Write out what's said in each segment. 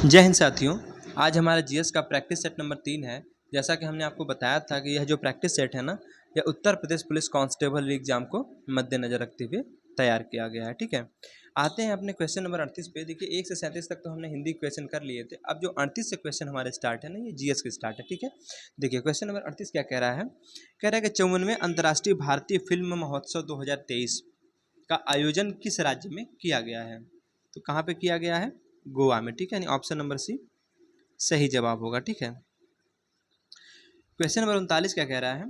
जय हिंद साथियों। आज हमारा जीएस का प्रैक्टिस सेट नंबर 3 है। जैसा कि हमने आपको बताया था कि यह जो प्रैक्टिस सेट है ना, यह Uttar Pradesh police constable exam को मद्देनजर रखते हुए तैयार किया गया है। ठीक है, आते हैं अपने क्वेश्चन नंबर 38 पे। देखिए 1 से 37 तक तो हमने हिंदी क्वेश्चन कर लिए थे। अब जो 38 से क्वेश्चन हमारे स्टार्ट है ना, ये जीएस के स्टार्ट है। ठीक है, देखिए क्वेश्चन नंबर 38 क्या कह रहा है। कह रहा है कि 54वें अंतर्राष्ट्रीय भारतीय फिल्म महोत्सव 2023 का आयोजन किस राज्य में किया गया है। तो कहाँ पे किया गया है? गोवा में। ठीक है, यानी ऑप्शन नंबर सी सही जवाब होगा। ठीक है, क्वेश्चन नंबर 39 क्या कह रहा है।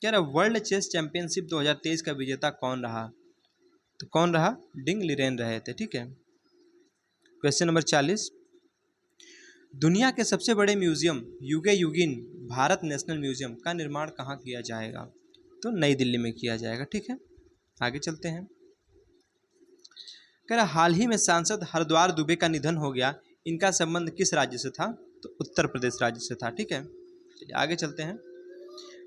कह रहा है वर्ल्ड चेस चैंपियनशिप 2023 का विजेता कौन रहा। तो कौन रहा? डिंग लिरेन रहे थे। ठीक है, क्वेश्चन नंबर 40, दुनिया के सबसे बड़े म्यूजियम युगे युगिन भारत नेशनल म्यूजियम का निर्माण कहाँ किया जाएगा। तो नई दिल्ली में किया जाएगा। ठीक है, आगे चलते हैं। कह रहा हाल ही में सांसद हरद्वार दुबे का निधन हो गया, इनका संबंध किस राज्य से था। तो उत्तर प्रदेश राज्य से था। ठीक है, चलिए आगे चलते हैं।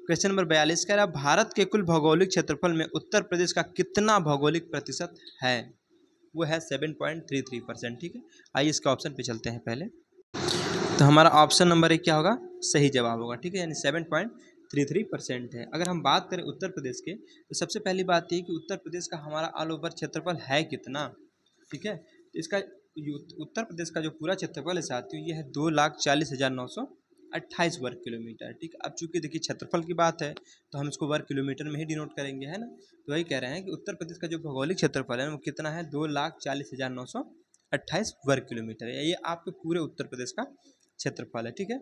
क्वेश्चन नंबर 42 कह रहा भारत के कुल भौगोलिक क्षेत्रफल में उत्तर प्रदेश का कितना भौगोलिक प्रतिशत है। वो है 7.33%। ठीक है, आइए इसके ऑप्शन पे चलते हैं पहले। तो हमारा ऑप्शन नंबर 1 क्या होगा? सही जवाब होगा। ठीक है, यानी 7.33% है। अगर हम बात करें उत्तर प्रदेश के, तो सबसे पहली बात ये कि उत्तर प्रदेश का हमारा ऑल ओवर क्षेत्रफल है कितना। ठीक है, तो इसका उत्तर प्रदेश का जो पूरा क्षेत्रफल है साथियों, ये है 2,40,928 वर्ग किलोमीटर। ठीक है, अब चूंकि देखिए क्षेत्रफल की बात है तो हम इसको वर्ग किलोमीटर में ही डिनोट करेंगे, है ना। तो वही कह रहे हैं कि उत्तर प्रदेश का जो भौगोलिक क्षेत्रफल है वो कितना है? 2,40,928 वर्ग किलोमीटर है। ये आपके पूरे उत्तर प्रदेश का क्षेत्रफल है। ठीक है,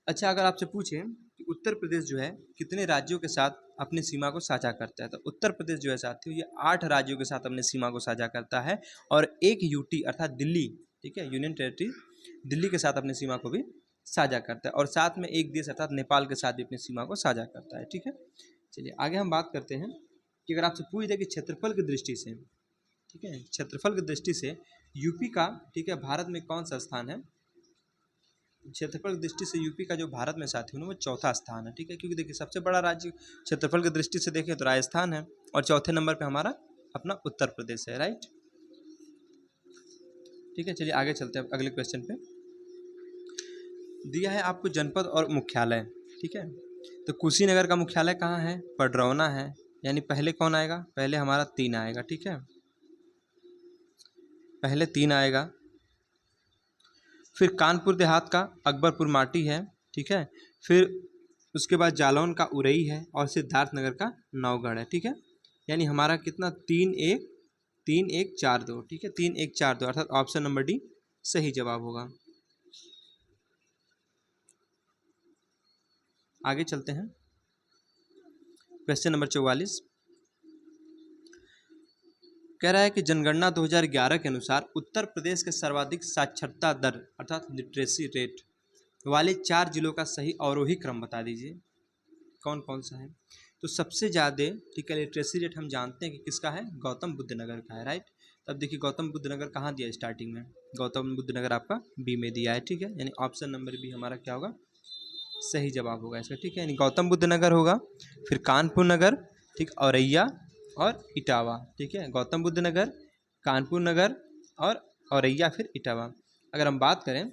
अच्छा अगर आपसे पूछें कि उत्तर प्रदेश जो है कितने राज्यों के साथ अपनी सीमा को साझा करता है, तो उत्तर प्रदेश जो है साथियों ये 8 राज्यों के साथ अपनी सीमा को साझा करता है और एक यूटी अर्थात दिल्ली, ठीक है, यूनियन टेरिटरी दिल्ली के साथ अपनी सीमा को भी साझा करता है और साथ में एक देश अर्थात नेपाल के साथ भी अपनी सीमा को साझा करता है। ठीक है, चलिए आगे हम बात करते हैं कि अगर आपसे पूछ दे कि क्षेत्रफल की दृष्टि से, ठीक है, क्षेत्रफल की दृष्टि से यूपी का, ठीक है, भारत में कौन सा स्थान है। क्षेत्रफल की दृष्टि से यूपी का जो भारत में साथी है वो चौथा स्थान है। ठीक है, क्योंकि देखिए सबसे बड़ा राज्य क्षेत्रफल की दृष्टि से देखें तो राजस्थान है और चौथे नंबर पे हमारा अपना उत्तर प्रदेश है। राइट, ठीक है, चलिए आगे चलते हैं अगले क्वेश्चन पे। दिया है आपको जनपद और मुख्यालय। ठीक है, तो कुशीनगर का मुख्यालय कहाँ है? पडरौना है। यानी पहले कौन आएगा? पहले हमारा 3 आएगा। ठीक है, पहले 3 आएगा। फिर कानपुर देहात का अकबरपुर माटी है। ठीक है, फिर उसके बाद जालौन का उरई है और सिद्धार्थनगर का नौगढ़ है। ठीक है, यानी हमारा कितना? 3-1-3-1-4-2। ठीक है, 3-1-4-2 अर्थात ऑप्शन नंबर डी सही जवाब होगा। आगे चलते हैं। क्वेश्चन नंबर 44 कह रहा है कि जनगणना 2011 के अनुसार उत्तर प्रदेश के सर्वाधिक साक्षरता दर अर्थात लिटरेसी रेट वाले 4 जिलों का सही अवरोही क्रम बता दीजिए। कौन कौन सा है? तो सबसे ज़्यादा, ठीक है, लिटरेसी रेट हम जानते हैं कि किसका है? गौतम बुद्ध नगर का है। राइट, तब देखिए गौतम बुद्ध नगर कहाँ दिया है? स्टार्टिंग में गौतम बुद्ध नगर आपका बी में दिया है। ठीक है, यानी ऑप्शन नंबर बी हमारा क्या होगा? सही जवाब होगा इसका। ठीक है, यानी गौतम बुद्ध नगर होगा, फिर कानपुर नगर, ठीक, औरैया और इटावा। ठीक है, गौतम बुद्ध नगर, कानपुर नगर और औरैया, फिर इटावा। अगर हम बात करें,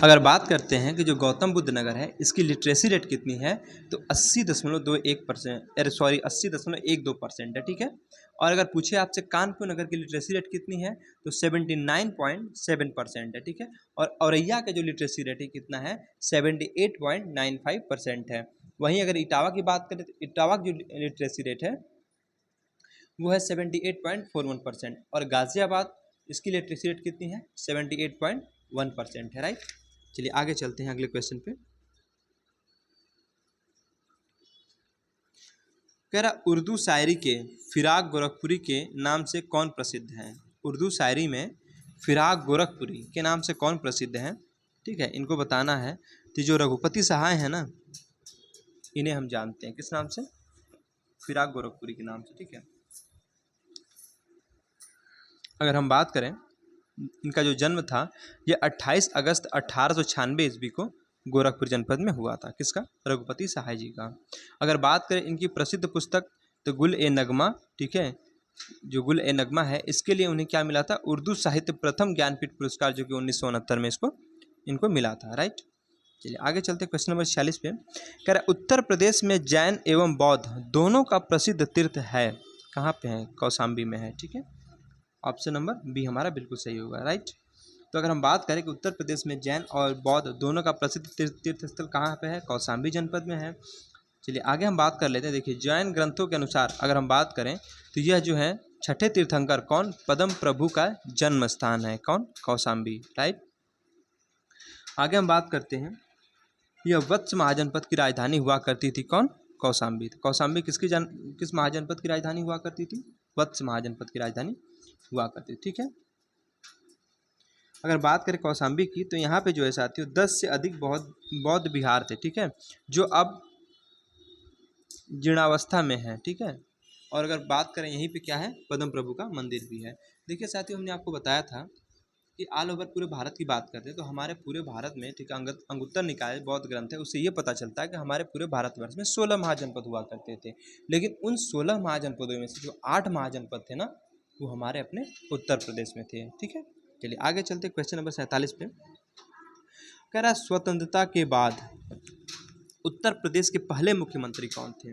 अगर बात करते हैं कि जो गौतम बुद्ध नगर है इसकी लिटरेसी रेट कितनी है, तो 80.12% है। ठीक है, और अगर पूछे आपसे कानपुर नगर की लिटरेसी रेट कितनी है, तो 79.7% है। ठीक है, और औरैया का जो लिटरेसी रेट है कितना है? 78.95% है। वहीं अगर इटावा की बात करें तो इटावा की जो लिटरेसी रेट है वो है 78.41% और गाज़ियाबाद इसकी लिटरेसी रेट कितनी है? 78.1% है। राइट, चलिए आगे चलते हैं अगले क्वेश्चन पे। कह रहा उर्दू शायरी के फिराक गोरखपुरी के नाम से कौन प्रसिद्ध है। उर्दू शायरी में फिराक गोरखपुरी के नाम से कौन प्रसिद्ध है? ठीक है, इनको बताना है। तो जो रघुपति सहाय है ना, इन्हें हम जानते हैं किस नाम से? फिराक गोरखपुरी के नाम से। ठीक है, अगर हम बात करें इनका जो जन्म था ये 28 अगस्त 1896 ईस्वी को गोरखपुर जनपद में हुआ था। किसका? रघुपति सहाय जी का। अगर बात करें इनकी प्रसिद्ध पुस्तक तो गुल ए नगमा, ठीक है, जो गुल ए नगमा है, इसके लिए उन्हें क्या मिला था? उर्दू साहित्य प्रथम ज्ञानपीठ पुरस्कार, जो कि 1969 में इनको मिला था, राइट। चलिए आगे चलते क्वेश्चन नंबर 46 पे। कह रहा उत्तर प्रदेश में जैन एवं बौद्ध दोनों का प्रसिद्ध तीर्थ है, कहाँ पे है? कौशाम्बी में है, ठीक है। ऑप्शन नंबर बी हमारा बिल्कुल सही होगा, राइट। तो अगर हम बात करें कि उत्तर प्रदेश में जैन और बौद्ध दोनों का प्रसिद्ध तीर्थ स्थल कहाँ पे है? कौशाम्बी जनपद में है। चलिए आगे हम बात कर लेते हैं। देखिए जैन ग्रंथों के अनुसार अगर हम बात करें तो यह जो है छठे तीर्थंकर कौन? पद्म प्रभु का जन्म स्थान है, कौन? कौशाम्बी, राइट। आगे हम बात करते हैं, यह वत्स महाजनपद की राजधानी हुआ करती थी, कौन? कौशाम्बी। कौशाम्बी किस महाजनपद की राजधानी हुआ करती थी? वत्स महाजनपद की राजधानी हुआ करती थी, ठीक है। अगर बात करें कौशाम्बी की तो यहाँ पे जो है साथियों 10 से अधिक बौद्ध विहार थे, ठीक है, जो अब जीर्णावस्था में है, ठीक है। और अगर बात करें यहीं पे क्या है? पद्म प्रभु का मंदिर भी है। देखिए साथियों हमने आपको बताया था कि ऑल ओवर पूरे भारत की बात करते हैं तो हमारे पूरे भारत में, ठीक है, अंगुत्तर निकाय बौद्ध ग्रंथ है, उससे ये पता चलता है कि हमारे पूरे भारतवर्ष में 16 महाजनपद हुआ करते थे। लेकिन उन 16 महाजनपदों में से जो 8 महाजनपद थे ना, वो हमारे अपने उत्तर प्रदेश में थे, ठीक है। चलिए आगे चलते क्वेश्चन नंबर 47 पे। कह रहा स्वतंत्रता के बाद उत्तर प्रदेश के पहले मुख्यमंत्री कौन थे?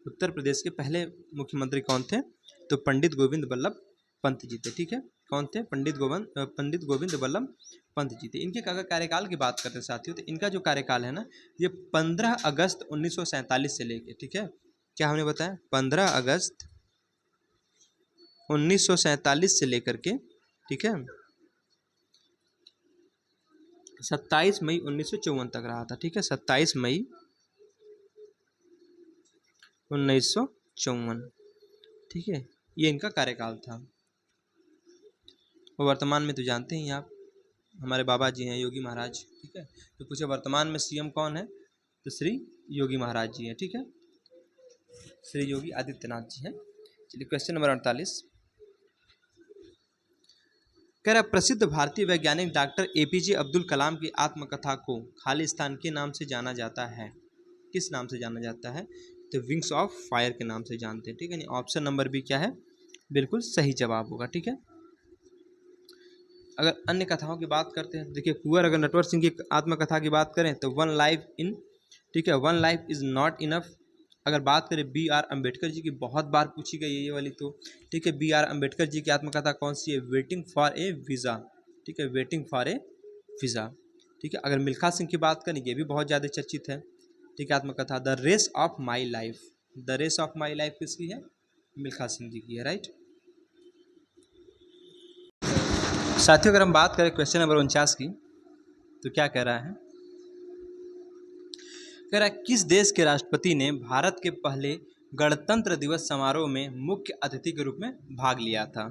उत्तर प्रदेश के पहले मुख्यमंत्री कौन थे? तो पंडित गोविंद बल्लभ पंत जी थे, ठीक है। कौन थे? पंडित गोविंद बल्लभ पंत जी थे। इनके कार्यकाल की बात करते हैं साथियों, तो इनका जो कार्यकाल है ना, ये 15 अगस्त 1947 से लेके, ठीक है, क्या हमने बताया? 15 अगस्त 1947 से लेकर के, ठीक है, 27 मई 1954 तक रहा था, ठीक है। 27 मई 1954, ठीक है, ये इनका कार्यकाल था। और वर्तमान में तो जानते हैं आप, हमारे बाबा जी हैं योगी महाराज, ठीक है। तो पूछे वर्तमान में सीएम कौन है? तो श्री योगी महाराज जी हैं, ठीक है, श्री योगी आदित्यनाथ जी हैं। चलिए क्वेश्चन नंबर 48। कह रहा प्रसिद्ध भारतीय वैज्ञानिक डॉक्टर एपीजे अब्दुल कलाम की आत्मकथा को खालिस्तान के नाम से जाना जाता है, किस नाम से जाना जाता है? तो विंग्स ऑफ फायर के नाम से जानते हैं, ठीक है। ऑप्शन नंबर बी क्या है? बिल्कुल सही जवाब होगा, ठीक है। अगर अन्य कथाओं की बात करते हैं, देखिए कुंवर अगर नटवर सिंह की आत्मकथा की बात करें तो वन लाइफ इन, ठीक है, one life is not enough. अगर बात करें बी आर अम्बेडकर जी की, बहुत बार पूछी गई है ये वाली तो, ठीक है, बी आर अम्बेडकर जी की आत्मकथा कौन सी है? वेटिंग फॉर ए वीज़ा, ठीक है, वेटिंग फॉर ए वीज़ा, ठीक है। अगर मिल्खा सिंह की बात करें, ये भी बहुत ज़्यादा चर्चित है, ठीक है, आत्मकथा the race of my life. The race of my life किसकी है? मिल्खा सिंह जी की है, राइट। साथियों अगर हम बात करें क्वेश्चन नंबर 49 की, तो क्या कह रहा है? कह रहा है किस देश के राष्ट्रपति ने भारत के पहले गणतंत्र दिवस समारोह में मुख्य अतिथि के रूप में भाग लिया था?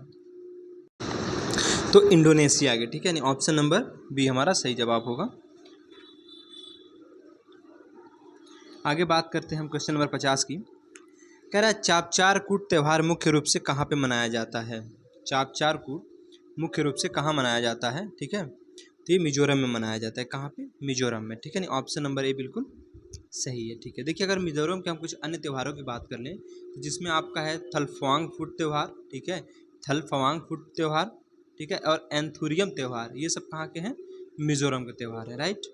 तो इंडोनेशिया के, ठीक है, ऑप्शन नंबर बी हमारा सही जवाब होगा। आगे बात करते हैं हम क्वेश्चन नंबर 50 की। कह रहा है चापचार कूट त्यौहार मुख्य रूप से कहाँ पे मनाया जाता है? चापचार कूट मुख्य रूप से कहाँ मनाया जाता है, ठीक है, तो ये मिजोरम में मनाया जाता है। कहाँ पे? मिजोरम में, ठीक है। ऑप्शन नंबर ए बिल्कुल सही है, ठीक है। देखिए अगर मिजोरम के हम कुछ अन्य त्योहारों की बात कर लें तो जिसमें आपका है थलफवांग फुट त्यौहार, ठीक है, थलफवांग फुट त्यौहार, ठीक है, और एंथुरियम त्यौहार, ये सब कहाँ के हैं? मिजोरम के त्यौहार है, राइट।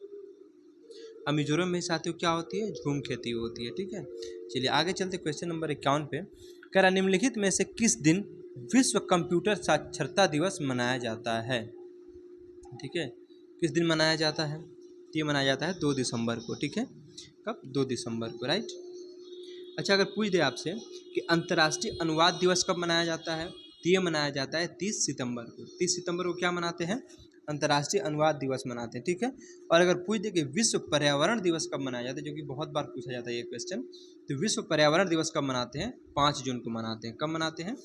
अब मिजोरम में साथियों क्या होती है? झूम खेती होती है, ठीक है। चलिए आगे चलते क्वेश्चन नंबर 51 पे। कह रहा निम्नलिखित में से किस दिन विश्व कंप्यूटर साक्षरता दिवस मनाया जाता है? ठीक है, किस दिन मनाया जाता है? ये मनाया जाता है 2 दिसंबर को, ठीक है। कब? 2 दिसंबर को, राइट। अच्छा अगर पूछ दे आपसे कि अंतर्राष्ट्रीय अनुवाद दिवस कब मनाया जाता है, तो ये मनाया जाता है 30 सितंबर को। 30 सितंबर को क्या मनाते हैं? अंतर्राष्ट्रीय अनुवाद दिवस मनाते हैं, ठीक है। और अगर पूछ दे कि विश्व पर्यावरण दिवस कब मनाया जाता है, जो कि बहुत बार पूछा जाता है ये क्वेश्चन, तो विश्व पर्यावरण दिवस कब मनाते हैं? 5 जून को मनाते हैं। कब मनाते हैं?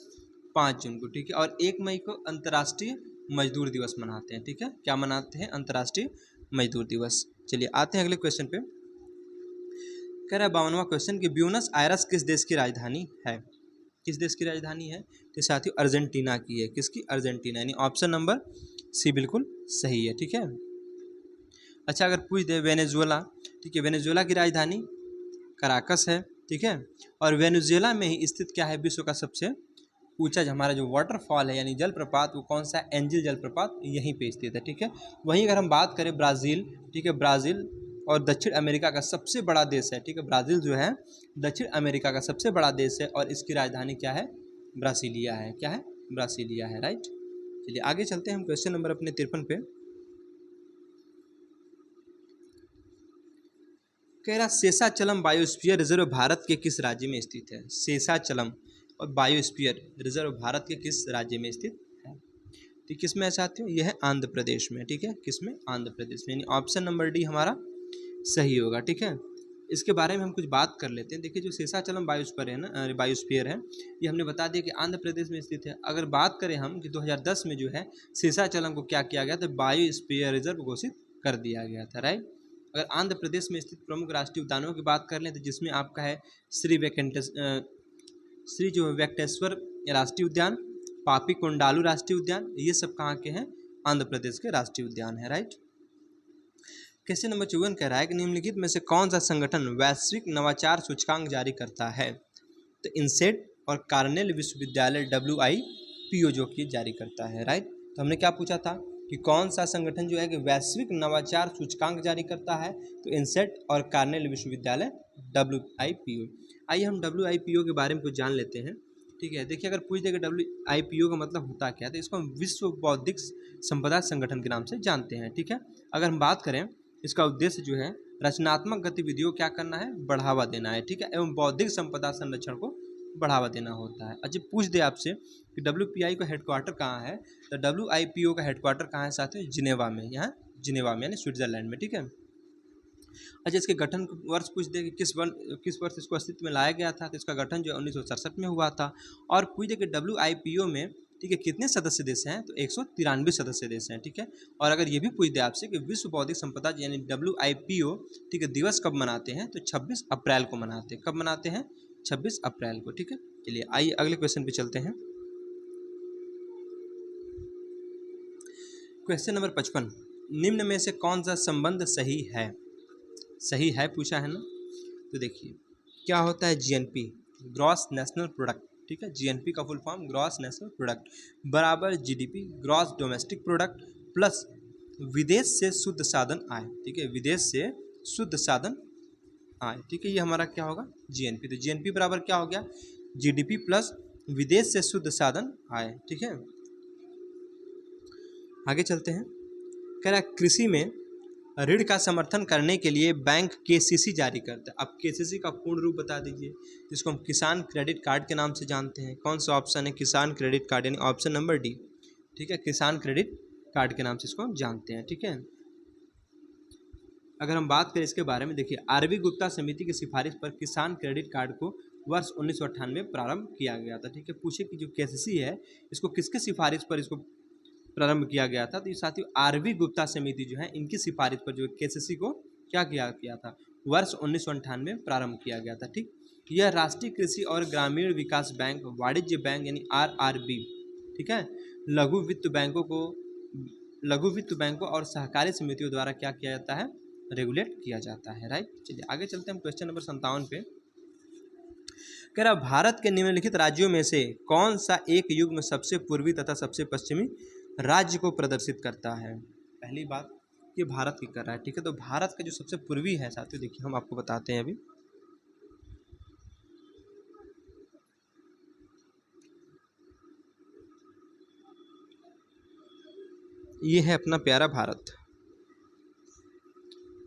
5 जून को, ठीक है। और 1 मई को अंतर्राष्ट्रीय मजदूर दिवस मनाते हैं, ठीक है। क्या मनाते हैं? अंतर्राष्ट्रीय मजदूर दिवस। चलिए आते हैं अगले क्वेश्चन पे। कह रहा है 52वां क्वेश्चन कि ब्यूनस आयरस किस देश की राजधानी है? किस देश की राजधानी है? तो साथियों अर्जेंटीना की है। किसकी? अर्जेंटीना, यानी ऑप्शन नंबर सी बिल्कुल सही है, ठीक है। अच्छा अगर पूछ दे वेनेजुएला, ठीक है, वेनेजुएला की राजधानी कराकस है, ठीक है। और वेनेजुएला में ही स्थित क्या है? विश्व का सबसे पूछा हमारा जो वाटरफॉल है यानी जलप्रपात वो कौन सा है, एंजिल जलप्रपात यहीं पे स्थित है, ठीक है। वहीं अगर हम बात करें ब्राज़ील, ठीक है, ब्राज़ील और दक्षिण अमेरिका का सबसे बड़ा देश है, ठीक है। ब्राज़ील जो है दक्षिण अमेरिका का सबसे बड़ा देश है और इसकी राजधानी क्या है, ब्रासिलिया है। क्या है, ब्रासिलिया है, राइट। चलिए आगे चलते हैं हम क्वेश्चन नंबर अपने 53 पे। कह रहा शेषाचलम बायोस्फीयर रिजर्व भारत के किस राज्य में स्थित है। शेषाचलम और बायोस्फीयर रिजर्व भारत के किस राज्य में स्थित है, तो किस में साथियों, यह है आंध्र प्रदेश में, ठीक है। किस में, आंध्र प्रदेश में, यानी ऑप्शन नंबर डी हमारा सही होगा, ठीक है। इसके बारे में हम कुछ बात कर लेते हैं। देखिए जो शेषाचलम बायोस्फीयर है ना, बायोस्फीयर है, ये हमने बता दिया कि आंध्र प्रदेश में स्थित है। अगर बात करें हम कि 2010 में जो है शेषाचलम को क्या किया गया, तो बायोस्फीयर रिजर्व घोषित कर दिया गया था, राइट। अगर आंध्र प्रदेश में स्थित प्रमुख राष्ट्रीय उद्यानों की बात कर लें तो जिसमें आपका है श्री जो वेंकटेश्वर राष्ट्रीय उद्यान, पापी कोंडालू राष्ट्रीय उद्यान, ये सब कहाँ के हैं, आंध्र प्रदेश के राष्ट्रीय उद्यान है, राइट। क्वेश्चन नंबर 54 कह रहा है कि निम्नलिखित में से कौन सा संगठन वैश्विक नवाचार सूचकांक जारी करता है, तो इनसेट और कार्नेल विश्वविद्यालय WIPO जो कि जारी करता है, राइट। तो हमने क्या पूछा था कि कौन सा संगठन जो है कि वैश्विक नवाचार सूचकांक जारी करता है, तो इनसेट और कार्नेल विश्वविद्यालय WIPO। आइए हम WIPO के बारे में कुछ जान लेते हैं, ठीक है। देखिए अगर पूछ दे कि WIPO का मतलब होता क्या है, तो इसको हम विश्व बौद्धिक संपदा संगठन के नाम से जानते हैं, ठीक है। अगर हम बात करें इसका उद्देश्य जो है रचनात्मक गतिविधियों क्या करना है, बढ़ावा देना है, ठीक है, एवं बौद्धिक संपदा संरक्षण को बढ़ावा देना होता है। अच्छा पूछ दे आपसे कि WPI का हेडक्वार्टर कहाँ है, तो WIPO का हेडक्वार्टर कहाँ है साथियों, जिनेवा में, यहाँ जिनेवा में यानी स्विट्जरलैंड में, ठीक है। अच्छा इसके गठन वर्ष पूछ दे कि किस वर्ष इसको अस्तित्व में लाया गया था, तो इसका गठन जो है 1967 में हुआ था। और पूछ दे कि WIPO में, ठीक है, कितने सदस्य देश हैं, तो 193 सदस्य देश हैं, ठीक है। और अगर ये भी पूछ दे आपसे कि विश्व बौद्धिक संपदा यानी WIPO, ठीक है, दिवस कब मनाते हैं, तो 26 अप्रैल को मनाते हैं। कब मनाते हैं, 26 अप्रैल को, ठीक है। चलिए आइए अगले क्वेश्चन पे चलते हैं। क्वेश्चन नंबर 55, निम्न में से कौन सा संबंध सही है, सही है पूछा है ना। तो देखिए क्या होता है, GNP ग्रॉस नेशनल प्रोडक्ट, ठीक है। GNP का full form gross national product बराबर GDP gross domestic product plus विदेश से शुद्ध साधन आय, ठीक है, विदेश से शुद्ध साधन आय, ठीक है। ये हमारा क्या होगा, GNP। तो GNP बराबर क्या हो गया, GDP प्लस विदेश से शुद्ध साधन आय, ठीक है। आगे चलते हैं। कह रहा कृषि में ऋण का समर्थन करने के लिए बैंक KCC जारी करता है। अब KCC का पूर्ण रूप बता दीजिए, जिसको हम किसान क्रेडिट कार्ड के नाम से जानते हैं। कौन सा ऑप्शन है, किसान क्रेडिट कार्ड, यानी ऑप्शन नंबर डी, ठीक है, किसान क्रेडिट कार्ड के नाम से इसको हम जानते हैं, ठीक है। अगर हम बात करें इसके बारे में, देखिए RV गुप्ता समिति की सिफारिश पर किसान क्रेडिट कार्ड को वर्ष 1998 में प्रारंभ किया गया था, ठीक है। पूछे कि जो KCC है इसको किसके सिफारिश पर इसको प्रारंभ किया गया था, तो ये साथियों RV गुप्ता समिति जो है इनकी सिफारिश पर जो KCC को क्या किया था, वर्ष 1998 में प्रारंभ किया गया था, ठीक। यह राष्ट्रीय कृषि और ग्रामीण विकास बैंक, वाणिज्य बैंक यानी RRB, ठीक है, लघु वित्त बैंकों और सहकारी समितियों द्वारा क्या किया जाता है, रेगुलेट किया जाता है, राइट। चलिए आगे चलते हैं हम क्वेश्चन नंबर 57 पे। कह रहा भारत के निम्नलिखित राज्यों में से कौन सा एक युग्म सबसे पूर्वी तथा सबसे पश्चिमी राज्य को प्रदर्शित करता है। पहली बात ये भारत की कर रहा है, ठीक है। तो भारत का जो सबसे पूर्वी है साथियों, देखिए हम आपको बताते हैं अभी, ये है अपना प्यारा भारत,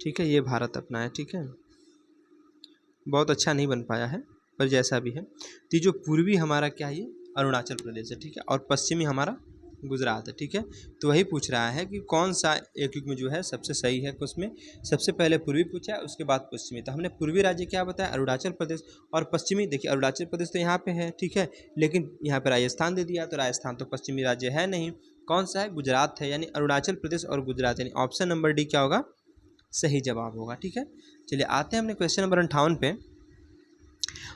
ठीक है, ये भारत अपना है, ठीक है। बहुत अच्छा नहीं बन पाया है पर जैसा भी है। तो ये जो पूर्वी हमारा क्या है, ये अरुणाचल प्रदेश है, ठीक है, और पश्चिमी हमारा गुजरात है, ठीक है। तो वही पूछ रहा है कि कौन सा एक युग्म जो है सबसे सही है, उसमें सबसे पहले पूर्वी पूछा है उसके बाद पश्चिमी। तो हमने पूर्वी राज्य क्या बताया, अरुणाचल प्रदेश, और पश्चिमी देखिए अरुणाचल प्रदेश तो यहाँ पे है, ठीक है, लेकिन यहाँ पे राजस्थान दे दिया, तो राजस्थान तो पश्चिमी राज्य है नहीं। कौन सा है, गुजरात है, यानी अरुणाचल प्रदेश और गुजरात, यानी ऑप्शन नंबर डी क्या होगा, सही जवाब होगा, ठीक है। चलिए आते हैं हमने क्वेश्चन नंबर 58 पे।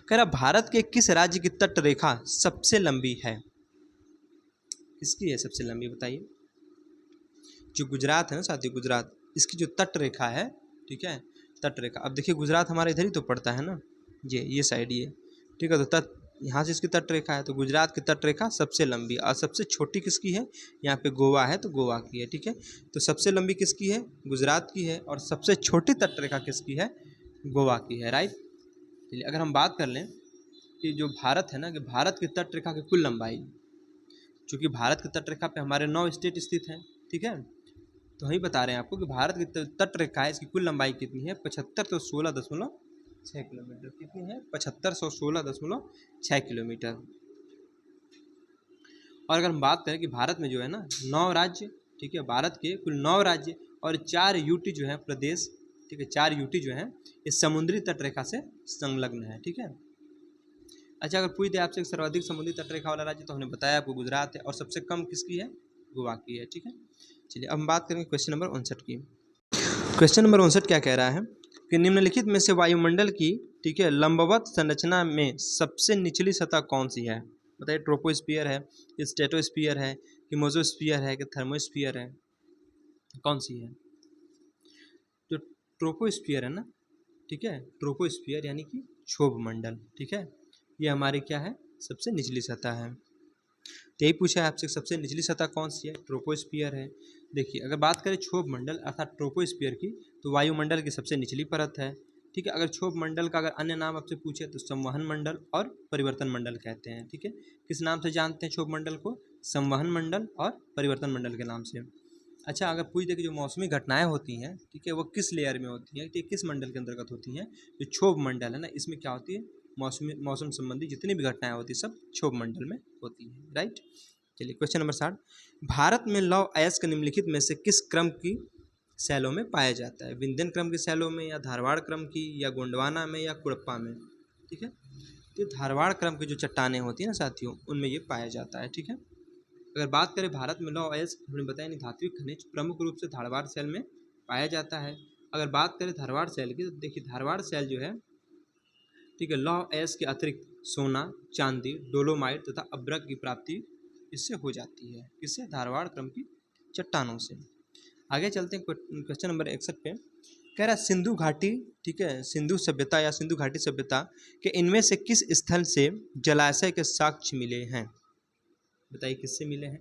कह रहा भारत के किस राज्य की तट रेखा सबसे लंबी है, किसकी है सबसे लंबी बताइए। जो गुजरात है ना साथियों, गुजरात, इसकी जो तट रेखा है, ठीक है, तट रेखा। अब देखिए गुजरात हमारे इधर ही तो पड़ता है ना, ये साइड ये, ठीक है। तो यहाँ से इसकी तट रेखा है, तो गुजरात की तट रेखा सबसे लंबी, और सबसे छोटी किसकी है, यहाँ पे गोवा है तो गोवा की है, ठीक है। तो सबसे लंबी किसकी है, गुजरात की है, और सबसे छोटी तट रेखा किसकी है, गोवा की है, राइट। चलिए अगर हम बात कर लें कि जो भारत है ना, कि भारत की तट रेखा की कुल लंबाई, चूँकि भारत की तट रेखा पे हमारे 9 स्टेट स्थित हैं, ठीक है, तो वही बता रहे हैं आपको कि भारत की तट रेखा है, इसकी कुल लंबाई कितनी है, 7516.6 किलोमीटर। कितनी है, 7516.6 किलोमीटर। और अगर हम बात करें कि भारत में जो है ना 9 राज्य, ठीक है, भारत के कुल 9 राज्य और 4 यूटी जो है प्रदेश, ठीक है, 4 यूटी जो है ये समुद्री तट रेखा से संलग्न है, ठीक है। अच्छा, अगर पूछ दे आपसे सर्वाधिक समुद्री तट रेखा वाला राज्य, तो हमने बताया आपको गुजरात है, और सबसे कम किसकी है, गोवा की है, ठीक है। चलिए अब हम बात करेंगे क्वेश्चन नंबर 59 की। क्वेश्चन नंबर 59 क्या कह रहा है कि निम्नलिखित में से वायुमंडल की, ठीक है, लंबवत संरचना में सबसे निचली सतह कौन सी है। बताइए, ट्रोपोस्फियर है, स्ट्रेटोस्फियर है, कि मोजोस्फियर है, कि थर्मोस्फियर है, कौन सी है। जो ट्रोपोस्फियर है ना, ठीक है, ट्रोपोस्फियर यानी कि क्षोभ मंडल, ठीक है, ये हमारी क्या है, सबसे निचली सतह है। तो यही पूछा है आपसे, सबसे निचली सतह कौन सी है, ट्रोपोस्फियर है। देखिए अगर बात करें क्षोभ मंडल अर्थात ट्रोपोस्फियर की, तो वायुमंडल की सबसे निचली परत है, ठीक है। अगर क्षोभ मंडल का अगर अन्य नाम आपसे पूछे तो संवहन मंडल और परिवर्तन मंडल कहते हैं, ठीक है। किस नाम से जानते हैं क्षोभ मंडल को, संवहन मंडल और परिवर्तन मंडल के नाम से। अच्छा, अगर पूछ दे कि जो मौसमी घटनाएं होती हैं, ठीक है, वो किस लेयर में होती हैं, ठीक है, किस मंडल के अंतर्गत होती हैं, जो क्षोभ मंडल है ना, इसमें क्या होती है, मौसम संबंधी जितनी भी घटनाएं होती है सब क्षोभ मंडल में होती है, राइट। चलिए क्वेश्चन नंबर 60, भारत में लौह अयस्क निम्नलिखित में से किस क्रम की शैलों में पाया जाता है, विंध्यन क्रम की शैलों में, या धारवाड़ क्रम की, या गोंडवाना में, या कुड़प्पा में, ठीक है। तो धारवाड़ क्रम की जो चट्टानें होती हैं ना साथियों, उनमें ये पाया जाता है, ठीक है। अगर बात करें भारत में लौह अयस्क, हमने बताया नहीं, धात्विक खनिज प्रमुख रूप से धारवाड़ शैल में पाया जाता है। अगर बात करें धारवाड़ शैल की, तो देखिए धारवाड़ शैल जो है, ठीक है, लौह अयस्क के अतिरिक्त सोना, चांदी, डोलोमाइट तथा अभ्रक की प्राप्ति इससे हो जाती है, इससे धारवाड़ क्रम की चट्टानों से। आगे चलते हैं क्वेश्चन नंबर 61 पे, कह रहा है सिंधु घाटी, ठीक है, सिंधु सभ्यता या सिंधु घाटी सभ्यता के इनमें से किस स्थल से जलाशय के साक्ष्य मिले हैं। बताइए किससे मिले हैं,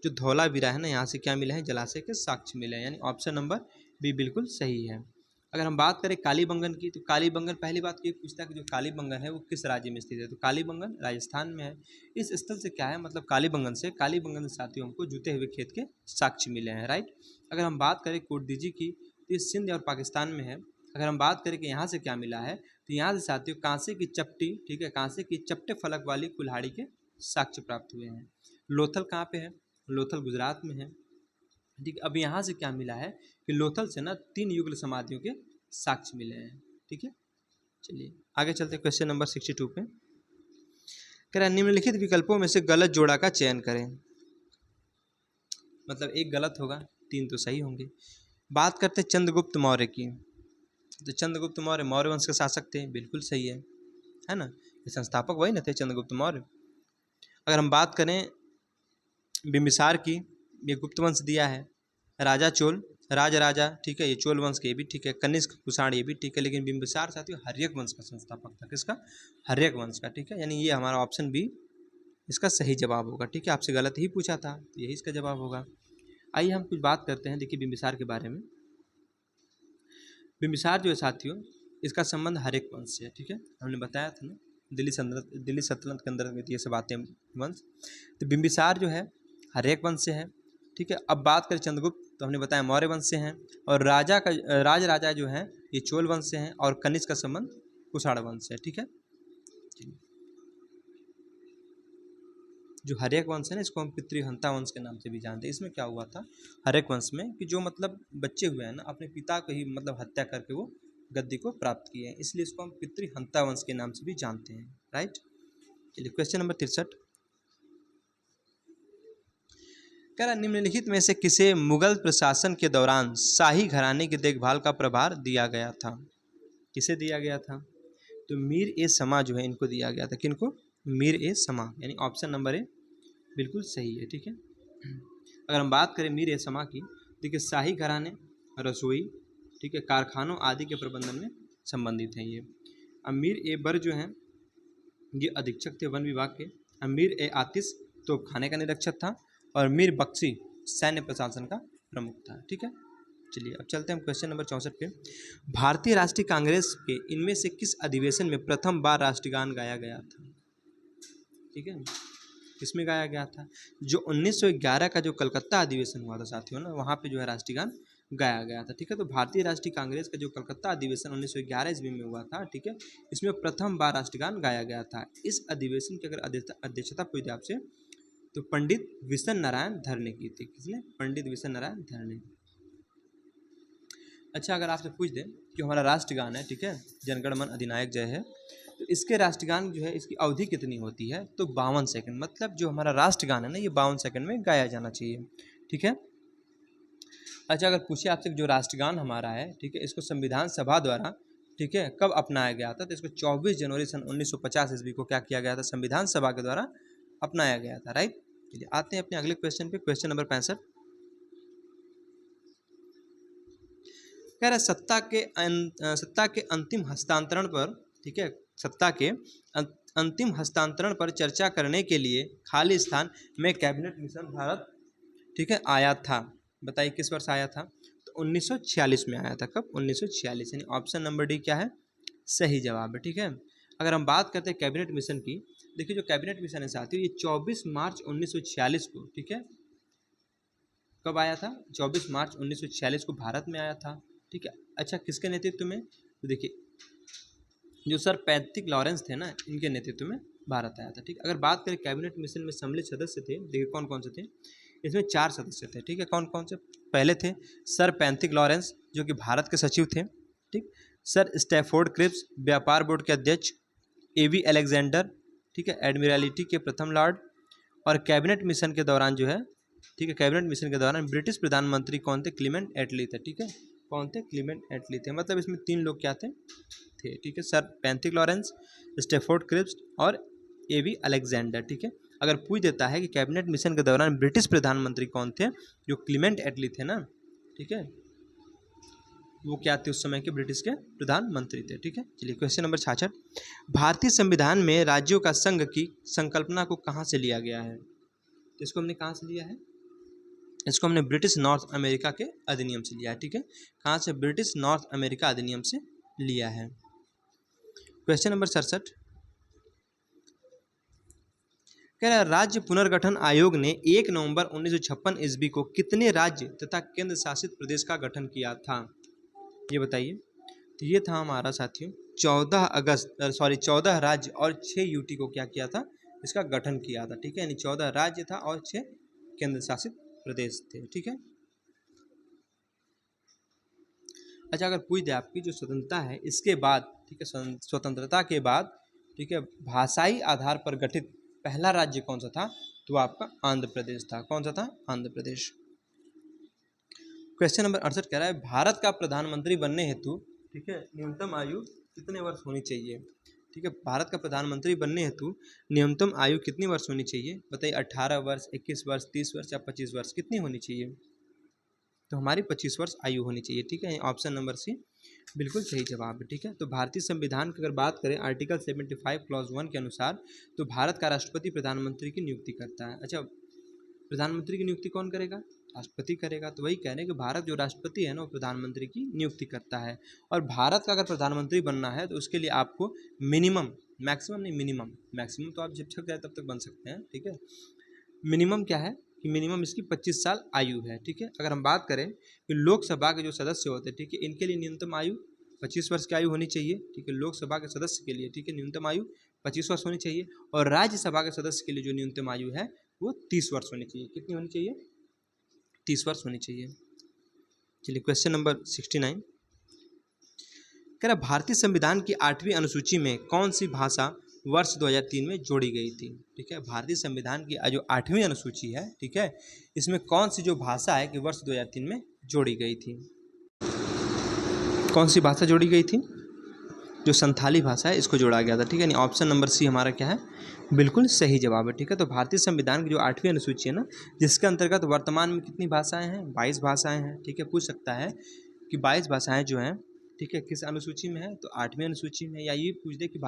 जो धौलावीरा है ना, यहाँ से क्या मिले हैं, जलाशय के साक्ष्य मिले हैं, यानी ऑप्शन नंबर बी बिल्कुल सही है। अगर हम बात करें कालीबंगन की, तो कालीबंगन, पहली बात ये पूछता है कि जो कालीबंगन है वो किस राज्य में स्थित है, तो कालीबंगन राजस्थान में है। इस स्थल से क्या है, मतलब कालीबंगन से साथियों हमको जूते हुए खेत के साक्ष्य मिले हैं, राइट। अगर हम बात करें कोटदीजी की, तो ये सिंध और पाकिस्तान में है। अगर हम बात करें कि यहाँ से क्या मिला है, तो यहाँ से साथियों कांसे की चपटी, ठीक है, कांसे की चपटे फलक वाली कुल्हाड़ी के साक्ष्य प्राप्त हुए हैं। लोथल कहाँ पे है, लोथल गुजरात में है, ठीक है। अब यहाँ से क्या मिला है कि लोथल से ना 3 युगल समाधियों के साक्ष्य मिले हैं, ठीक है। चलिए आगे चलते हैं क्वेश्चन नंबर 62 पे, कह रहा है निम्नलिखित विकल्पों में से गलत जोड़ा का चयन करें। मतलब एक गलत होगा, 3 तो सही होंगे। बात करते हैं चंद्रगुप्त मौर्य की, तो चंद्रगुप्त मौर्य मौर्य वंश के शासक थे, बिल्कुल सही है ना, ये संस्थापक वही ना थे चंद्रगुप्त मौर्य। अगर हम बात करें बिंबिसार की, ये गुप्त वंश दिया है, राजा चोल, राजा, ठीक है, ये चोल वंश के भी ठीक है, कनिष्क कुषाण ये भी ठीक है, लेकिन बिंबिसार साथियों हर्यक वंश का संस्थापक था, किसका, हर्यक वंश का, ठीक है, यानी ये हमारा ऑप्शन बी इसका सही जवाब होगा, ठीक है। आपसे गलत ही पूछा था तो यही इसका जवाब होगा। आइए हम कुछ बात करते हैं, देखिए बिंबिसार के बारे में। बिंबिसार जो है साथियों, इसका संबंध हर्यक वंश से है, ठीक है, हमने बताया था ना, दिल्ली सल्तनत के अंदर ये सब आते हैं वंश। तो बिंबिसार जो है हर्यक वंश से है, ठीक है। अब बात करें चंद्रगुप्त, तो हमने बताया मौर्य वंश से हैं, और राजा जो है ये चोल वंश से हैं, और कनिष्क का संबंध कुषाण वंश से है, ठीक है। जो हर्यक वंश है ना, इसको हम पितृहंता वंश के नाम से भी जानते हैं। इसमें क्या हुआ था हर्यक वंश में, कि जो मतलब बच्चे हुए हैं ना, अपने पिता को ही मतलब हत्या करके वो गद्दी को प्राप्त किए हैं, इसलिए इसको हम पितृहंता वंश के नाम से भी जानते हैं, राइट। चलिए क्वेश्चन नंबर 63, कह रहा निम्नलिखित में से किसे मुगल प्रशासन के दौरान शाही घराने की देखभाल का प्रभार दिया गया था। किसे दिया गया था, तो मीर ए समा जो है इनको दिया गया था, किनको, मीर ए समा, यानी ऑप्शन नंबर ए बिल्कुल सही है, ठीक है। अगर हम बात करें मीर ए समा की, देखिए शाही घराने, रसोई, ठीक है, कारखानों आदि के प्रबंधन में संबंधित हैं ये। अब मीर ए बर जो हैं ये अधीक्षक थे वन विभाग के। अमीर ए आतिश तोपखाने का निरीक्षक था और मीर बख्शी सैन्य प्रशासन का प्रमुख था। ठीक है, चलिए अब चलते हैं हम क्वेश्चन नंबर 64 पे। भारतीय राष्ट्रीय कांग्रेस के इनमें से किस अधिवेशन में प्रथम बार राष्ट्रगान गाया गया था? ठीक है, किसमें गाया गया था? जो 1911 का जो कलकत्ता अधिवेशन हुआ था साथियों ना, वहाँ पे जो है राष्ट्रगान गाया गया था। ठीक है, तो भारतीय राष्ट्रीय कांग्रेस का जो कलकत्ता अधिवेशन 1911 ईस्वी में हुआ था, ठीक है, इसमें प्रथम बार राष्ट्रगान गाया गया था। इस अधिवेशन की अगर अध्यक्षता पूछे आपसे तो पंडित विशन नारायण धर ने की थी। किसने? पंडित विशन नारायण धर ने। अच्छा, अगर आपसे पूछ दे कि हमारा राष्ट्रगान है, ठीक है, जनगण मन अधिनायक जय है, तो इसके राष्ट्रगान जो है इसकी अवधि कितनी होती है? तो 52 सेकंड। मतलब जो हमारा राष्ट्रगान है ना, ये 52 सेकंड में गाया जाना चाहिए। ठीक है। अच्छा, अगर पूछे आपसे जो राष्ट्रगान हमारा है, ठीक है, इसको संविधान सभा द्वारा, ठीक है, कब अपनाया गया था? तो इसको 24 जनवरी सन 1950 ईस्वी को क्या किया गया था? संविधान सभा के द्वारा अपनाया गया था। राइट। चलिए आते हैं अपने अगले क्वेश्चन पे, क्वेश्चन नंबर 65। कह रहा है सत्ता के अंतिम हस्तांतरण पर, ठीक है, सत्ता के अंतिम हस्तांतरण पर चर्चा करने के लिए खाली स्थान में कैबिनेट मिशन भारत, ठीक है, आया था। बताइए किस वर्ष आया था? तो 1946 में आया था। कब? 1946। यानी ऑप्शन नंबर डी क्या है? सही जवाब है। ठीक है। अगर हम बात करते हैं कैबिनेट मिशन की, देखिए जो कैबिनेट मिशन है साथियों, ये 24 मार्च 1946 को, ठीक है, कब आया था? 24 मार्च 1946 को भारत में आया था। ठीक है। अच्छा, किसके नेतृत्व में? तो देखिए जो सर पैट्रिक लॉरेंस थे ना, इनके नेतृत्व में भारत आया था। ठीक है। अगर बात करें कैबिनेट मिशन में सम्मिलित सदस्य थे, देखिए कौन कौन से थे? इसमें 4 सदस्य थे। ठीक है। कौन कौन से? पहले थे सर पैट्रिक लॉरेंस जो कि भारत के सचिव थे। ठीक। सर स्टैफोर्ड क्रिप्स व्यापार बोर्ड के अध्यक्ष, एवी अलेक्जेंडर, ठीक है, एडमिरलिटी के प्रथम लॉर्ड। और कैबिनेट मिशन के दौरान जो है, ठीक है, कैबिनेट मिशन के दौरान ब्रिटिश प्रधानमंत्री कौन थे? क्लीमेंट एटली थे। ठीक है। कौन थे? क्लीमेंट एटली थे। मतलब इसमें 3 लोग क्या थे? ठीक है, sir Patrick Lawrence, Stafford Cripps और एवी अलेक्जेंडर। ठीक है। अगर पूछ देता है कि कैबिनेट मिशन के दौरान ब्रिटिश प्रधानमंत्री कौन थे, जो क्लीमेंट एटली थे ना, ठीक है, वो क्या थे? उस समय के ब्रिटिश के प्रधानमंत्री थे। ठीक है। चलिए क्वेश्चन नंबर 66। भारतीय संविधान में राज्यों का संघ की संकल्पना को कहाँ से लिया गया है? तो इसको हमने कहाँ से लिया है? इसको हमने ब्रिटिश नॉर्थ अमेरिका के अधिनियम से लिया है। ठीक है। कहाँ से? ब्रिटिश नॉर्थ अमेरिका अधिनियम से लिया है। क्वेश्चन नंबर 67 कह रहा है राज्य पुनर्गठन आयोग ने 1 नवंबर 1956 ईस्वी को कितने राज्य तथा केंद्र शासित प्रदेश का गठन किया था? ये बताइए। तो ये था हमारा साथियों 14 राज्य और 6 यूटी को क्या किया था? इसका गठन किया था। ठीक है। यानी 14 राज्य था और 6 केंद्र शासित प्रदेश थे। ठीक है। अच्छा, अगर पूछ दे आपकी जो स्वतंत्रता है इसके बाद, ठीक है, स्वतंत्रता के बाद, ठीक है, भाषाई आधार पर गठित पहला राज्य कौन सा था? तो आपका आंध्र प्रदेश था। कौन सा था? आंध्र प्रदेश। क्वेश्चन नंबर 68 कह रहा है भारत का प्रधानमंत्री बनने हेतु, ठीक है, न्यूनतम आयु कितने वर्ष होनी चाहिए? ठीक है। भारत का प्रधानमंत्री बनने हेतु न्यूनतम आयु कितनी वर्ष होनी चाहिए? बताइए। 18 वर्ष, 21 वर्ष, 30 वर्ष या 25 वर्ष? कितनी होनी चाहिए? तो हमारी 25 वर्ष आयु होनी चाहिए। ठीक है। ऑप्शन नंबर सी बिल्कुल सही जवाब है। ठीक है। तो भारतीय संविधान की अगर बात करें आर्टिकल 75 क्लॉज 1 के अनुसार, तो भारत का राष्ट्रपति प्रधानमंत्री की नियुक्ति करता है। अच्छा, प्रधानमंत्री की नियुक्ति कौन करेगा? राष्ट्रपति करेगा। तो वही कह रहे हैं कि भारत जो राष्ट्रपति है ना, वो प्रधानमंत्री की नियुक्ति करता है। और भारत का अगर प्रधानमंत्री बनना है तो उसके लिए आपको मिनिमम, मैक्सिमम नहीं, मिनिमम, मैक्सिमम तो आप जब तक जाए तब तक बन सकते हैं। ठीक है। मिनिमम क्या है कि मिनिमम इसकी 25 साल आयु है। ठीक है। अगर हम बात करें कि लोकसभा के जो सदस्य होते हैं, ठीक है, इनके लिए न्यूनतम आयु 25 वर्ष की आयु होनी चाहिए। ठीक है। लोकसभा के सदस्य के लिए, ठीक है, न्यूनतम आयु 25 वर्ष होनी चाहिए। और राज्यसभा के सदस्य के लिए जो न्यूनतम आयु है वो 30 वर्ष होनी चाहिए। कितनी होनी चाहिए? 30 वर्ष होनी चाहिए। चलिए क्वेश्चन नंबर 69 कह रहा भारतीय संविधान की 8वीं अनुसूची में कौन सी भाषा वर्ष 2003 में जोड़ी गई थी? ठीक है। भारतीय संविधान की जो 8वीं अनुसूची है, ठीक है, इसमें कौन सी जो भाषा है कि वर्ष 2003 में जोड़ी गई थी? कौन सी भाषा जोड़ी गई थी? जो संथाली भाषा है इसको जोड़ा गया था। ठीक है। ऑप्शन नंबर सी हमारा क्या है? बिल्कुल सही जवाब है। ठीक है। तो भारतीय संविधान की जो 8वीं अनुसूची है ना, जिसके अंतर्गत वर्तमान में कितनी भाषाएं हैं? 22 भाषाएं हैं। ठीक है। पूछ सकता है कि 22 भाषाएं जो हैं ठीक है, किस अनुसूची में है, तो 8वीं अनुसूची में। या ये पूछ दे कि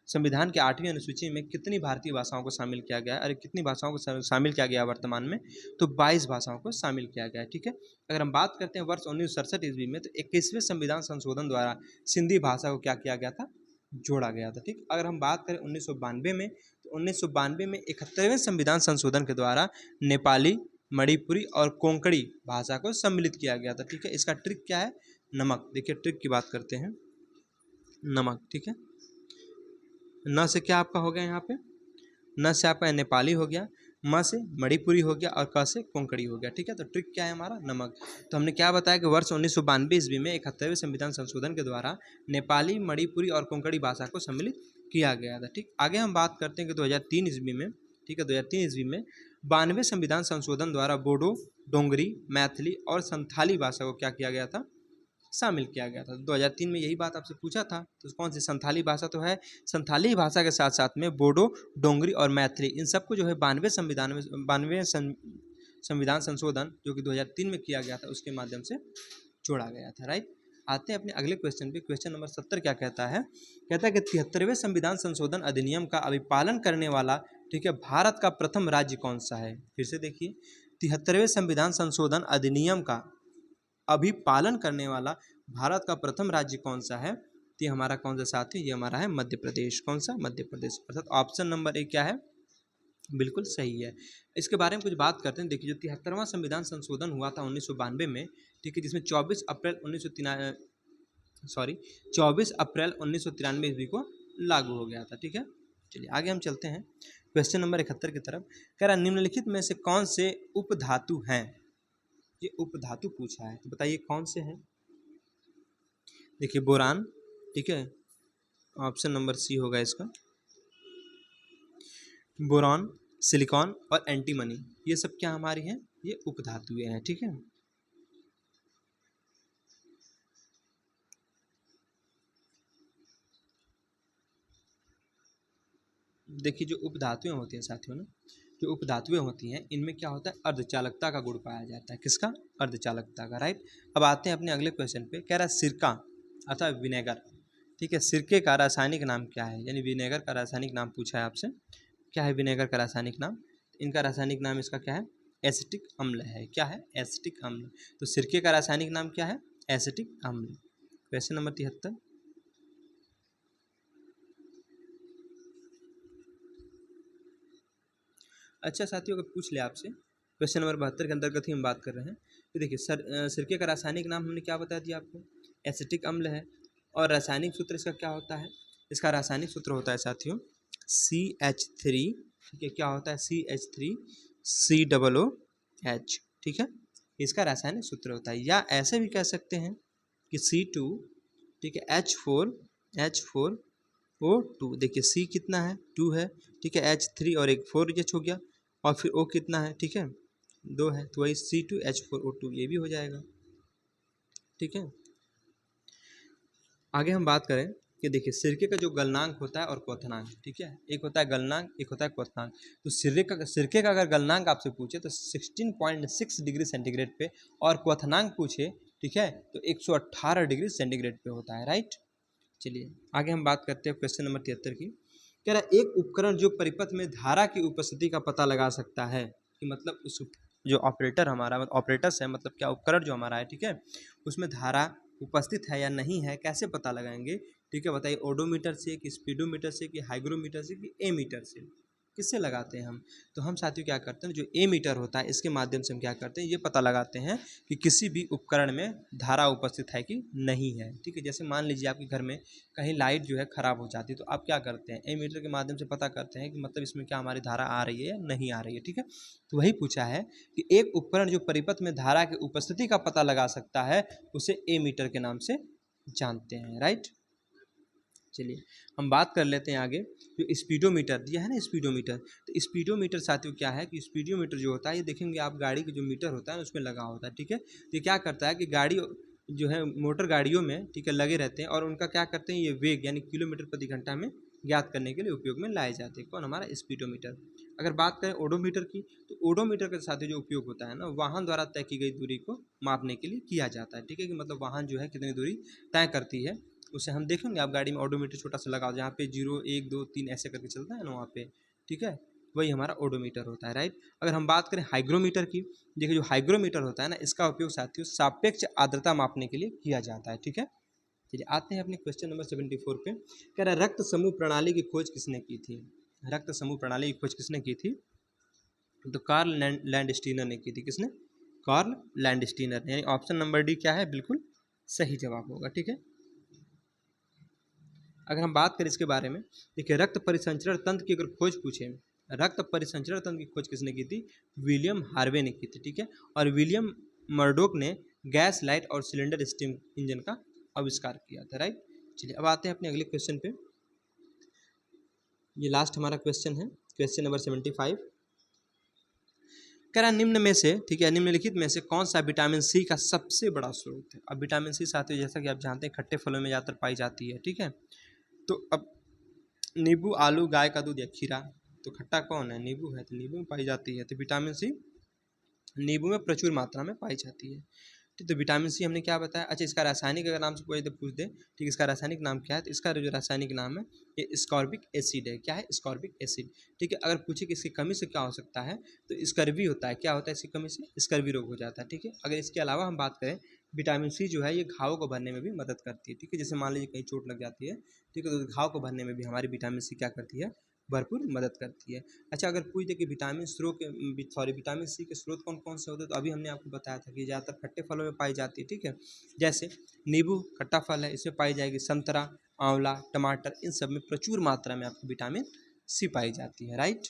संविधान के 8वीं अनुसूची में कितनी भारतीय भाषाओं को शामिल किया गया है, अरे कितनी भाषाओं को शामिल किया गया वर्तमान में, तो 22 भाषाओं को शामिल किया गया है। ठीक है, अगर हम बात करते हैं वर्ष 1967 ईस्वी में, तो 21वें संविधान संशोधन द्वारा सिंधी भाषा को क्या किया गया था, जोड़ा गया था। ठीक, अगर हम बात करें 1992 में, तो 1992 में 71वें संविधान संशोधन के द्वारा नेपाली, मणिपुरी और कोंकणी भाषा को सम्मिलित किया गया था। ठीक है, इसका ट्रिक क्या है, नमक। देखिए ट्रिक की बात करते हैं, नमक। ठीक है, न से क्या आपका हो गया यहाँ पे, न से आपका नेपाली हो गया, म से मणिपुरी हो गया और क से कोंकणी हो गया। ठीक है, तो ट्रिक क्या है हमारा, नमक। तो हमने क्या बताया कि वर्ष 1992 ईस्वी में 71वें संविधान संशोधन के द्वारा नेपाली, मणिपुरी और कोंकणी भाषा को सम्मिलित किया गया था। ठीक, आगे हम बात करते हैं कि 2003 ईस्वी में, ठीक है, 2003 ईस्वी में 92वें संविधान संशोधन द्वारा बोडो, डोंगरी, मैथिली और संथाली भाषा को क्या किया गया था, शामिल किया गया था। 2003 में यही बात आपसे पूछा था, तो कौन सी संथाली भाषा तो है, संथाली भाषा के साथ साथ में बोडो, डोंगरी और मैथिली, इन सबको जो है 92वें संविधान संशोधन जो कि 2003 में किया गया था उसके माध्यम से जोड़ा गया था। राइट, आते हैं अपने अगले क्वेश्चन पे। क्वेश्चन नंबर 70 क्या कहता है, कहता है कि 73वें संविधान संशोधन अधिनियम का अभिपालन करने वाला, ठीक है, भारत का प्रथम राज्य कौन सा है। फिर से देखिए, 73वें संविधान संशोधन अधिनियम का अभिपालन करने वाला भारत का प्रथम राज्य कौन सा है, तो ये हमारा कौन सा साथी, ये हमारा है मध्य प्रदेश। कौन सा, मध्य प्रदेश। अर्थात ऑप्शन नंबर 1 क्या है, बिल्कुल सही है। इसके बारे में कुछ बात करते हैं। देखिए, जो 73वां संविधान संशोधन हुआ था 1992 में, ठीक है, जिसमें 24 अप्रैल 1993 ईस्वी को लागू हो गया था। ठीक है, चलिए आगे हम चलते हैं क्वेश्चन नंबर 71 की तरफ। कह रहा निम्नलिखित में से कौन से उपधातु हैं, ये उपधातु पूछा है, तो बताइए कौन से हैं। देखिए बोरान, ठीक है, ऑप्शन नंबर सी होगा इसका, बोरॉन, सिलिकॉन और एंटीमनी, ये सब क्या हमारी हैं, ये उपधातुएं हैं। ठीक है, देखिए जो उपधातुएं होती हैं साथियों ना, जो उपधातुएं होती हैं इनमें क्या होता है, अर्धचालकता का गुण पाया जाता है। किसका, अर्धचालकता का। राइट, अब आते हैं अपने अगले क्वेश्चन पे। कह रहा है सिरका अर्थात विनेगर, ठीक है, सिरके का रासायनिक नाम क्या है, यानी विनेगर का रासायनिक नाम पूछा है आपसे। क्या है विनेगर का रासायनिक नाम, इनका रासायनिक नाम इसका क्या है, एसिटिक अम्ल है। क्या है, एसिटिक अम्ल। तो सिरके का रासायनिक नाम क्या है, एसिटिक अम्ल। Question number 73। अच्छा साथियों, अगर पूछ ले आपसे, क्वेश्चन नंबर 72 के अंतर्गत ही हम बात कर रहे हैं, तो देखिए सिरके का रासायनिक नाम हमने क्या बता दिया आपको, एसिटिक अम्ल है। और रासायनिक सूत्र इसका क्या होता है, इसका रासायनिक सूत्र होता है साथियों CH3। ठीक है, क्या होता है, CH3COOH। ठीक है, इसका रासायनिक सूत्र होता है। या ऐसे भी कह सकते हैं कि C2, ठीक है, H4O2। देखिए C कितना है, 2 है, ठीक है, H3 और एक 4 हो गया, और फिर O कितना है, ठीक है, 2 है, तो वही C2H4O2 ये भी हो जाएगा। ठीक है, आगे हम बात करें कि देखिए सिरके का जो गलनांक होता है और क्वथनांक, ठीक है, एक होता है गलनांक, एक होता है क्वथनांक। तो सिरके का अगर गलनांक आपसे पूछे तो 16.6 डिग्री सेंटीग्रेड पे, और क्वथनांक पूछे, ठीक है, तो 118 डिग्री सेंटीग्रेड पे होता है। राइट, चलिए आगे हम बात करते हैं क्वेश्चन नंबर 73 की। कह रहा है एक उपकरण जो परिपथ में धारा की उपस्थिति का पता लगा सकता है, कि मतलब उस जो ऑपरेटर हमारा ऑपरेटर्स है, मतलब क्या उपकरण जो हमारा है, ठीक है, उसमें धारा उपस्थित है या नहीं है, कैसे पता लगाएंगे। ठीक है, बताइए ओडोमीटर से, कि स्पीडोमीटर से, कि हाइग्रोमीटर से, कि ए मीटर से, किससे लगाते हैं हम। तो हम साथियों क्या करते हैं, जो ए मीटर होता है इसके माध्यम से हम क्या करते हैं, ये पता लगाते हैं कि किसी भी उपकरण में धारा उपस्थित है कि नहीं है। ठीक है, जैसे मान लीजिए आपके घर में कहीं लाइट जो है ख़राब हो जाती है, तो आप क्या करते हैं, ए मीटर के माध्यम से पता करते हैं कि मतलब इसमें क्या हमारी धारा आ रही है या नहीं आ रही है। ठीक है, तो वही पूछा है कि एक उपकरण जो परिपथ में धारा की उपस्थिति का पता लगा सकता है, उसे ए मीटर के नाम से जानते हैं। राइट, चलिए हम बात कर लेते हैं आगे। जो स्पीडोमीटर दिया है ना, स्पीडोमीटर, तो स्पीडोमीटर साथियों क्या है कि स्पीडोमीटर जो होता है, ये देखेंगे आप गाड़ी का जो मीटर होता है उसमें लगा होता है। ठीक है, तो ये क्या करता है कि गाड़ी जो है मोटर गाड़ियों में, ठीक है, लगे रहते हैं, और उनका क्या करते हैं, ये वेग यानी किलोमीटर प्रति घंटा में ज्ञात करने के लिए उपयोग में लाए जाते हैं। कौन, हमारा स्पीडोमीटर। अगर बात करें ओडोमीटर की, तो ओडोमीटर के साथ जो उपयोग होता है ना, वाहन द्वारा तय की गई दूरी को मापने के लिए किया जाता है, ठीक है, कि मतलब वाहन जो है कितनी दूरी तय करती है, उसे हम देखेंगे। आप गाड़ी में ओडोमीटर छोटा सा लगा, जहाँ पे 0 1 2 3 ऐसे करके चलता है ना वहाँ पे, ठीक है, वही हमारा ओडोमीटर होता है, राइट। अगर हम बात करें हाइग्रोमीटर की, देखिए जो हाइग्रोमीटर होता है ना, इसका उपयोग साथियों सापेक्ष आर्द्रता मापने के लिए किया जाता है, ठीक है। चलिए आते हैं अपने क्वेश्चन नंबर 74 पे। कह रहा है रक्त समूह प्रणाली की खोज किसने की थी? रक्त समूह प्रणाली की खोज किसने की थी? तो कार्ल लैंडस्टीनर ने की थी। किसने? कार्ल लैंडस्टीनर ने। यानी ऑप्शन नंबर डी क्या है? बिल्कुल सही जवाब होगा, ठीक है। अगर हम बात करें इसके बारे में, देखिए रक्त परिसंचरण तंत्र की अगर खोज पूछे, रक्त परिसंचरण तंत्र की खोज किसने की थी? विलियम हार्वे ने की थी, ठीक है। और विलियम मर्डोक ने गैस लाइट और सिलेंडर स्टीम इंजन का आविष्कार किया था, राइट। चलिए अब आते हैं अपने अगले क्वेश्चन पे। ये लास्ट हमारा क्वेश्चन है, क्वेश्चन नंबर 75। कह रहा निम्न में से, ठीक है, निम्नलिखित में से कौन सा विटामिन सी का सबसे बड़ा स्रोत है? अब विटामिन सी साथियों जैसा कि आप जानते हैं खट्टे फलों में ज़्यादातर पाई जाती है, ठीक है। तो अब नींबू, आलू, गाय का दूध या खीरा, तो खट्टा कौन है? नींबू है, तो नींबू में पाई जाती है। तो विटामिन सी नींबू में प्रचुर मात्रा में पाई जाती है, ठीक। तो विटामिन सी हमने क्या बताया? अच्छा, इसका रासायनिक अगर नाम से कोई पूछ दे, ठीक, इसका रासायनिक नाम क्या है? तो इसका जो रासायनिक नाम है ये स्कॉर्बिक एसिड है। क्या है? स्कॉर्बिक एसिड, ठीक है। अगर पूछे कि इसकी कमी से क्या हो सकता है, तो स्कर्वी होता है। क्या होता है इसकी कमी से? स्कर्वी रोग हो जाता है, ठीक है। अगर इसके अलावा हम बात करें, विटामिन सी जो है ये घावों को भरने में भी मदद करती है, ठीक है। जैसे मान लीजिए कहीं चोट लग जाती है, ठीक है, तो घाव को भरने में भी हमारी विटामिन सी क्या करती है? भरपूर मदद करती है। अच्छा, अगर पूछ दे कि विटामिन सी के स्रोत कौन कौन से होते हैं, तो अभी हमने आपको बताया था कि ज़्यादातर खट्टे फलों में पाई जाती है, ठीक है। जैसे नींबू खट्टा फल है, इसमें पाई जाएगी। संतरा, आंवला, टमाटर, इन सब में प्रचुर मात्रा में आपको विटामिन सी पाई जाती है, राइट।